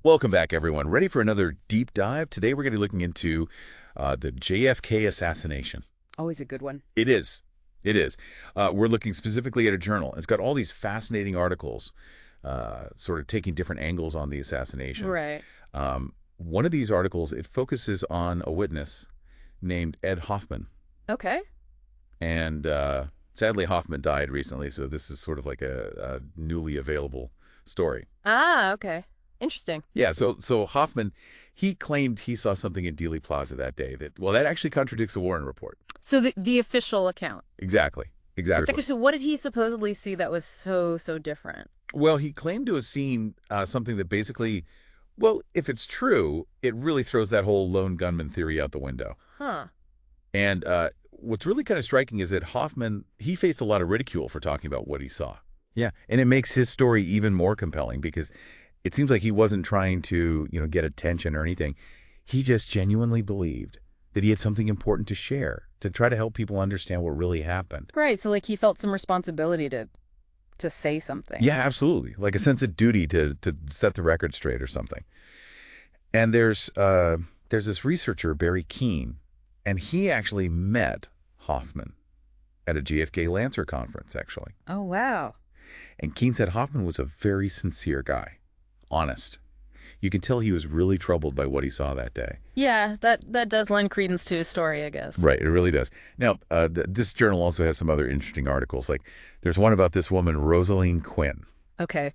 Welcome back, everyone. Ready for another deep dive? Today we're going to be looking into the JFK assassination. Always a good one. It is. It is. We're looking specifically at a journal. It's got all these fascinating articles, sort of taking different angles on the assassination. Right. One of these articles, it focuses on a witness named Ed Hoffman. Okay. And sadly, Hoffman died recently, so this is sort of like a newly available story. Ah, okay. Interesting. Yeah, so Hoffman, he claimed he saw something in Dealey Plaza that day that actually contradicts the Warren report. So the official account. Exactly. Okay, so what did he supposedly see that was so different? Well, he claimed to have seen something that basically, well, if it's true, it really throws that whole lone gunman theory out the window. Huh. And what's really kind of striking is that Hoffman, he faced a lot of ridicule for talking about what he saw. Yeah, and it makes his story even more compelling because it seems like he wasn't trying to, get attention or anything. He just genuinely believed that he had something important to share, to try to help people understand what really happened. Right, so like he felt some responsibility to say something. Yeah, absolutely. Like a sense of duty to set the record straight or something. And there's this researcher, Barry Keene, and he actually met Hoffman at a JFK Lancer conference, actually. Oh, wow. And Keene said Hoffman was a very sincere guy. Honest. You can tell he was really troubled by what he saw that day. Yeah, that does lend credence to his story, I guess. Right, it really does. Now, this journal also has some other interesting articles. Like, there's one about this woman, Rosaline Quinn. Okay.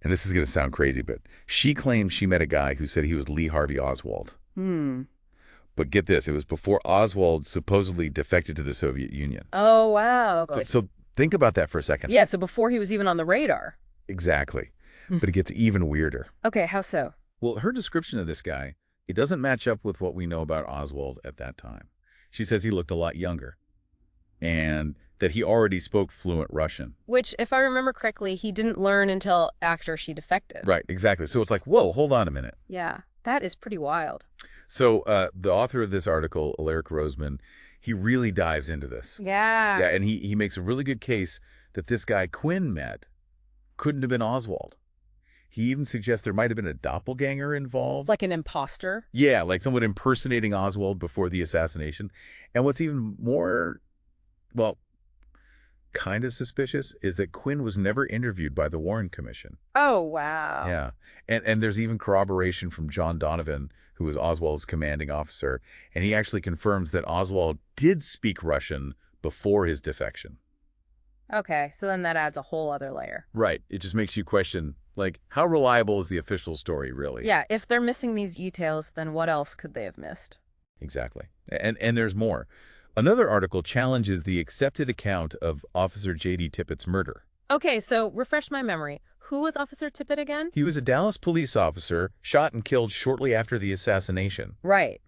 And this is going to sound crazy, but she claims she met a guy who said he was Lee Harvey Oswald. But get this, it was before Oswald supposedly defected to the Soviet Union. Oh, wow. So think about that for a second. Yeah, so before he was even on the radar. Exactly. But it gets even weirder. Okay, how so? Well, her description of this guy, it doesn't match up with what we know about Oswald at that time. She says he looked a lot younger and that he already spoke fluent Russian. Which, if I remember correctly, he didn't learn until after she defected. Right, exactly. So it's like, whoa, hold on a minute. Yeah, that is pretty wild. So the author of this article, Alaric Roseman, he really dives into this. Yeah. Yeah, and he makes a really good case that this guy Quinn met couldn't have been Oswald. He even suggests there might have been a doppelganger involved. Like an imposter? Yeah, like someone impersonating Oswald before the assassination. And what's even more, well, kind of suspicious is that Quinn was never interviewed by the Warren Commission. Oh, wow. Yeah. And there's even corroboration from John Donovan, who was Oswald's commanding officer, and he actually confirms that Oswald did speak Russian before his defection. Okay, so then that adds a whole other layer. Right. It just makes you question, like, how reliable is the official story, really? Yeah, if they're missing these details, then what else could they have missed? Exactly. And there's more. Another article challenges the accepted account of Officer J.D. Tippit's murder. Okay, so refresh my memory. Who was Officer Tippit again? He was a Dallas police officer shot and killed shortly after the assassination. Right.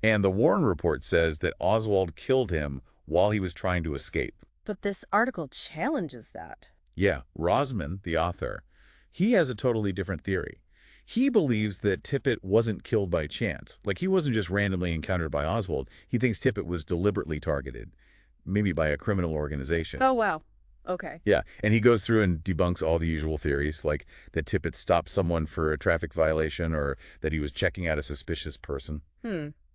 And the Warren report says that Oswald killed him while he was trying to escape. But this article challenges that. Yeah, Rosman, the author, he has a totally different theory. He believes that Tippit wasn't killed by chance. Like, he wasn't just randomly encountered by Oswald. He thinks Tippit was deliberately targeted, maybe by a criminal organization. Oh, wow. Okay. Yeah, and he goes through and debunks all the usual theories, like that Tippit stopped someone for a traffic violation or that he was checking out a suspicious person.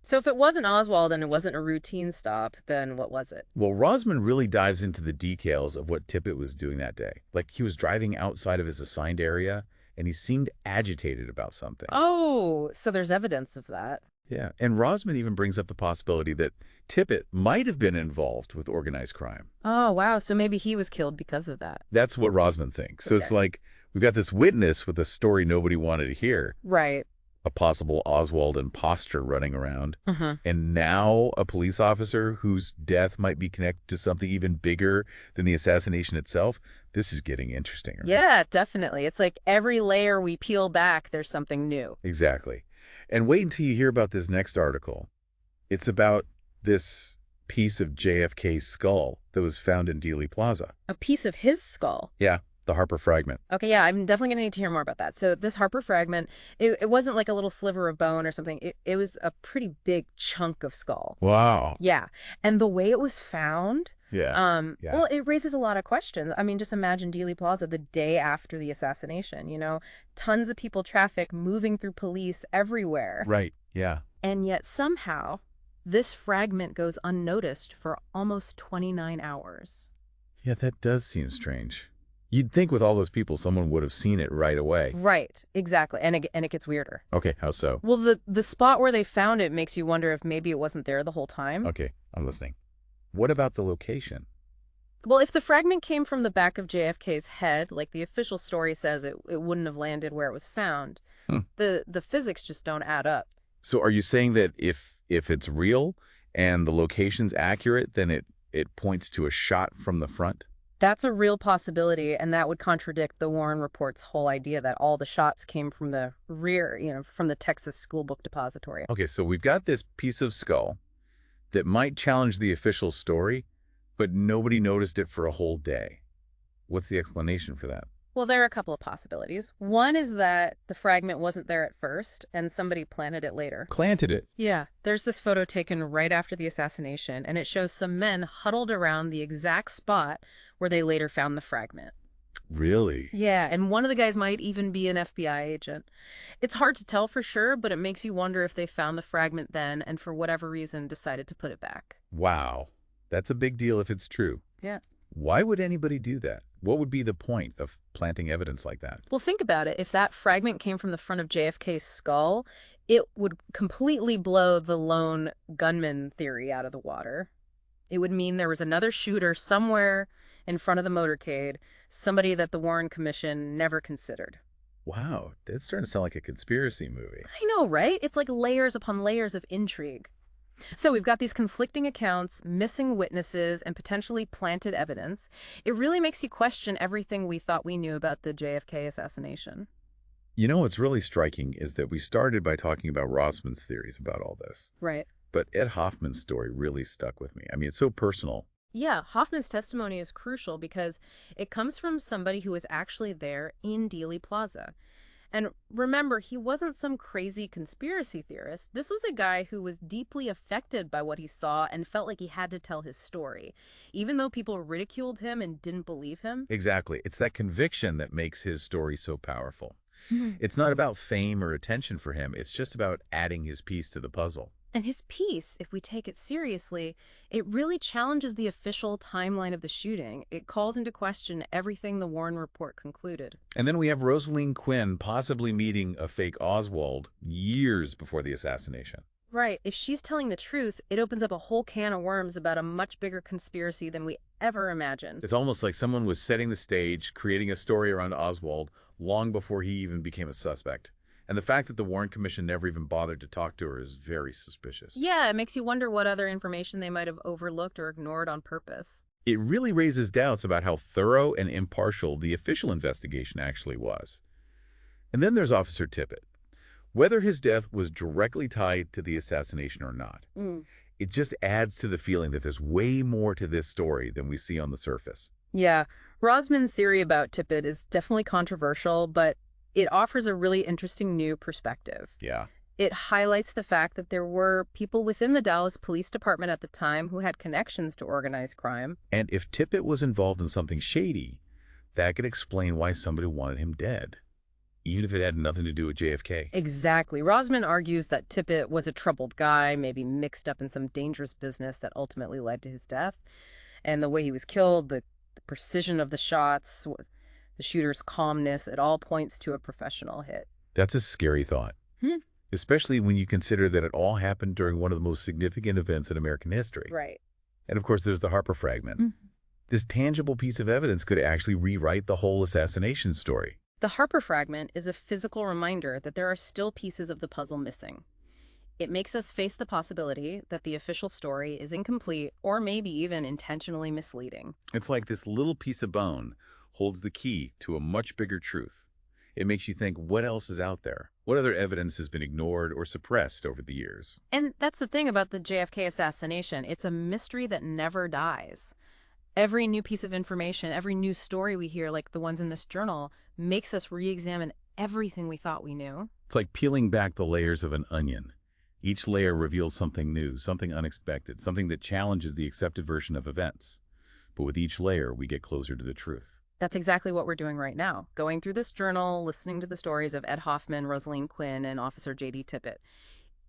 So if it wasn't Oswald and it wasn't a routine stop, then what was it? Well, Rosman really dives into the details of what Tippit was doing that day. Like, he was driving outside of his assigned area, and he seemed agitated about something. Oh, so there's evidence of that. Yeah, and Rosman even brings up the possibility that Tippit might have been involved with organized crime. Oh, wow. So maybe he was killed because of that. That's what Rosman thinks. So Okay. it's like, we've got this witness with a story nobody wanted to hear. Right. A possible Oswald imposter running around, and now a police officer whose death might be connected to something even bigger than the assassination itself. This is getting interesting. Right? Yeah, definitely. It's like every layer we peel back, there's something new. Exactly. And wait until you hear about this next article. It's about this piece of JFK's skull that was found in Dealey Plaza. A piece of his skull. Yeah. The Harper fragment. Okay, yeah, I'm definitely going to need to hear more about that. So this Harper fragment, it wasn't like a little sliver of bone or something. It was a pretty big chunk of skull. Wow. Yeah. And the way it was found, Yeah. Yeah. well, it raises a lot of questions. I mean, just imagine Dealey Plaza the day after the assassination, tons of people, traffic, moving through police everywhere. Right. Yeah. And yet somehow this fragment goes unnoticed for almost 29 hours. Yeah, that does seem strange. You'd think with all those people, someone would have seen it right away. Right, exactly. And it gets weirder. Okay, how so? Well, the spot where they found it makes you wonder if maybe it wasn't there the whole time. Okay, I'm listening. What about the location? Well, if the fragment came from the back of JFK's head, like the official story says, it wouldn't have landed where it was found. The physics just don't add up. So are you saying that if it's real and the location's accurate, then it points to a shot from the front? That's a real possibility, and that would contradict the Warren Report's whole idea that all the shots came from the rear, from the Texas School Book Depository. Okay, so we've got this piece of skull that might challenge the official story, but nobody noticed it for a whole day. What's the explanation for that? Well, there are a couple of possibilities. One is that the fragment wasn't there at first, and somebody planted it later. Planted it? Yeah. There's this photo taken right after the assassination, and it shows some men huddled around the exact spot where they later found the fragment. Really? Yeah, and one of the guys might even be an FBI agent. It's hard to tell for sure, but it makes you wonder if they found the fragment then and for whatever reason decided to put it back. Wow. That's a big deal if it's true. Yeah. Why would anybody do that? What would be the point of planting evidence like that? Well, think about it. If that fragment came from the front of JFK's skull, it would completely blow the lone gunman theory out of the water. It would mean there was another shooter somewhere in front of the motorcade, somebody that the Warren Commission never considered. Wow, that's starting to sound like a conspiracy movie. I know, right? It's like layers upon layers of intrigue. So we've got these conflicting accounts, missing witnesses, and potentially planted evidence. It really makes you question everything we thought we knew about the JFK assassination. You know what's really striking is that we started by talking about Rossman's theories about all this. Right. But Ed Hoffman's story really stuck with me. I mean, it's so personal. Yeah, Hoffman's testimony is crucial because it comes from somebody who was actually there in Dealey Plaza. And remember, he wasn't some crazy conspiracy theorist. This was a guy who was deeply affected by what he saw and felt like he had to tell his story, even though people ridiculed him and didn't believe him. Exactly. It's that conviction that makes his story so powerful. It's not about fame or attention for him. It's just about adding his piece to the puzzle. And his piece, if we take it seriously, it really challenges the official timeline of the shooting. It calls into question everything the Warren Report concluded. And then we have Rosaline Quinn possibly meeting a fake Oswald years before the assassination. Right. If she's telling the truth, it opens up a whole can of worms about a much bigger conspiracy than we ever imagined. It's almost like someone was setting the stage, creating a story around Oswald long before he even became a suspect. And the fact that the Warren Commission never even bothered to talk to her is very suspicious. Yeah, it makes you wonder what other information they might have overlooked or ignored on purpose. It really raises doubts about how thorough and impartial the official investigation actually was. And then there's Officer Tippit. Whether his death was directly tied to the assassination or not, it just adds to the feeling that there's way more to this story than we see on the surface. Yeah, Rosman's theory about Tippit is definitely controversial, but it offers a really interesting new perspective. Yeah. It highlights the fact that there were people within the Dallas Police Department at the time who had connections to organized crime. And if Tippit was involved in something shady, that could explain why somebody wanted him dead, even if it had nothing to do with JFK. Exactly. Rosman argues that Tippit was a troubled guy, maybe mixed up in some dangerous business that ultimately led to his death. And the way he was killed, the precision of the shots, the shooter's calmness, it all points to a professional hit. That's a scary thought, especially when you consider that it all happened during one of the most significant events in American history. Right. And of course, there's the Harper fragment. This tangible piece of evidence could actually rewrite the whole assassination story. The Harper fragment is a physical reminder that there are still pieces of the puzzle missing. It makes us face the possibility that the official story is incomplete or maybe even intentionally misleading. It's like this little piece of bone holds the key to a much bigger truth. It makes you think, what else is out there? What other evidence has been ignored or suppressed over the years? And that's the thing about the JFK assassination. It's a mystery that never dies. Every new piece of information, every new story we hear, like the ones in this journal, makes us re-examine everything we thought we knew. It's like peeling back the layers of an onion. Each layer reveals something new, something unexpected, something that challenges the accepted version of events. But with each layer, we get closer to the truth. That's exactly what we're doing right now, going through this journal, listening to the stories of Ed Hoffman, Rosaline Quinn, and Officer J.D. Tippit.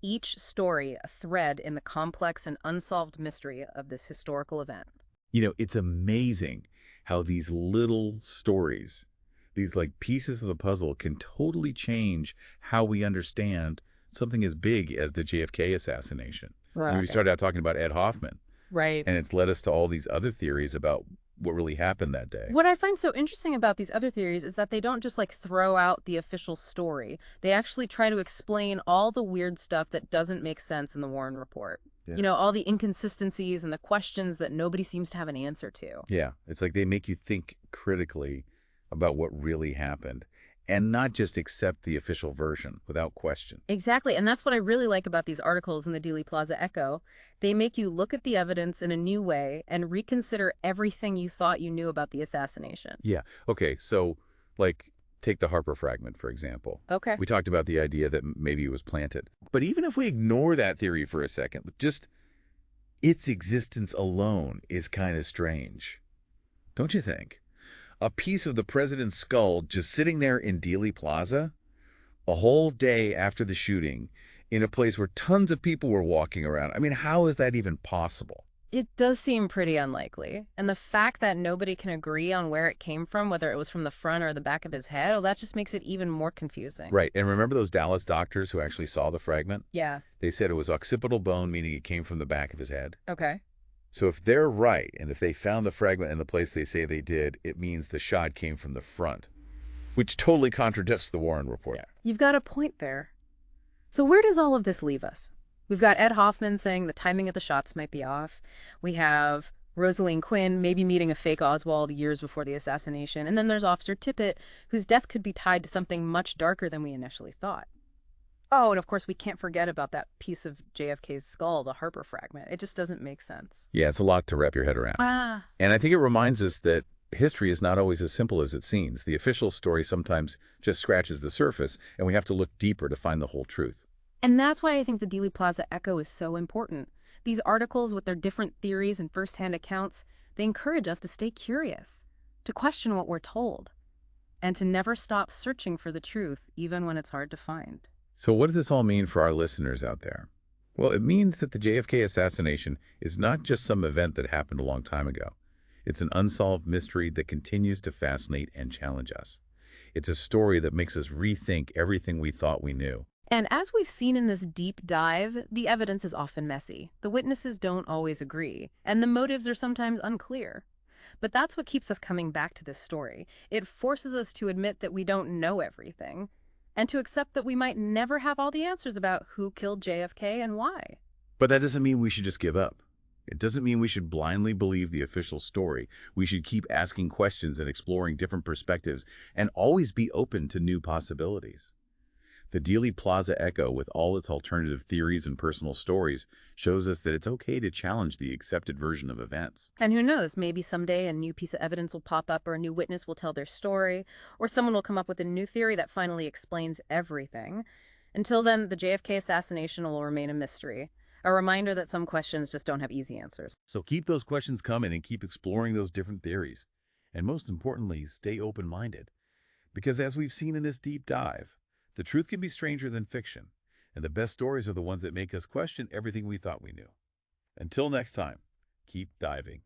Each story a thread in the complex and unsolved mystery of this historical event. It's amazing how these little stories, these like pieces of the puzzle, can totally change how we understand something as big as the JFK assassination. Right. We started out talking about Ed Hoffman, Right. and it's led us to all these other theories about what really happened that day. What I find so interesting about these other theories is that they don't just throw out the official story. They actually try to explain all the weird stuff that doesn't make sense in the Warren report. Yeah. All the inconsistencies and the questions that nobody seems to have an answer to. Yeah, it's like they make you think critically about what really happened and not just accept the official version without question. Exactly, and that's what I really like about these articles in the Dealey Plaza Echo. They make you look at the evidence in a new way and reconsider everything you thought you knew about the assassination. Yeah. Okay, so take the Harper fragment, for example. Okay. We talked about the idea that maybe it was planted. But even if we ignore that theory for a second, just its existence alone is kind of strange. Don't you think? A piece of the president's skull just sitting there in Dealey Plaza a whole day after the shooting in a place where tons of people were walking around. I mean, how is that even possible? It does seem pretty unlikely. And the fact that nobody can agree on where it came from, whether it was from the front or the back of his head, well, that just makes it even more confusing. Right. And remember those Dallas doctors who actually saw the fragment? Yeah. They said it was occipital bone, meaning it came from the back of his head. Okay. So if they're right, and if they found the fragment in the place they say they did, it means the shot came from the front, which totally contradicts the Warren report. Yeah. You've got a point there. So where does all of this leave us? We've got Ed Hoffman saying the timing of the shots might be off. We have Rosaline Quinn maybe meeting a fake Oswald years before the assassination. And then there's Officer Tippit, whose death could be tied to something much darker than we initially thought. Oh, and of course, we can't forget about that piece of JFK's skull, the Harper fragment. It just doesn't make sense. Yeah, it's a lot to wrap your head around. And I think it reminds us that history is not always as simple as it seems. The official story sometimes just scratches the surface, and we have to look deeper to find the whole truth. And that's why I think the Dealey Plaza Echo is so important. These articles, with their different theories and firsthand accounts, they encourage us to stay curious, to question what we're told, and to never stop searching for the truth, even when it's hard to find. So what does this all mean for our listeners out there? Well, it means that the JFK assassination is not just some event that happened a long time ago. It's an unsolved mystery that continues to fascinate and challenge us. It's a story that makes us rethink everything we thought we knew. And as we've seen in this deep dive, the evidence is often messy. The witnesses don't always agree, and the motives are sometimes unclear. But that's what keeps us coming back to this story. It forces us to admit that we don't know everything, and to accept that we might never have all the answers about who killed JFK and why. But that doesn't mean we should just give up. It doesn't mean we should blindly believe the official story. We should keep asking questions and exploring different perspectives, and always be open to new possibilities. The Dealey Plaza Echo, with all its alternative theories and personal stories, shows us that it's okay to challenge the accepted version of events. And who knows, maybe someday a new piece of evidence will pop up, or a new witness will tell their story, or someone will come up with a new theory that finally explains everything. Until then, the JFK assassination will remain a mystery, a reminder that some questions just don't have easy answers. So keep those questions coming and keep exploring those different theories. And most importantly, stay open-minded. Because as we've seen in this deep dive, the truth can be stranger than fiction, and the best stories are the ones that make us question everything we thought we knew. Until next time, keep diving.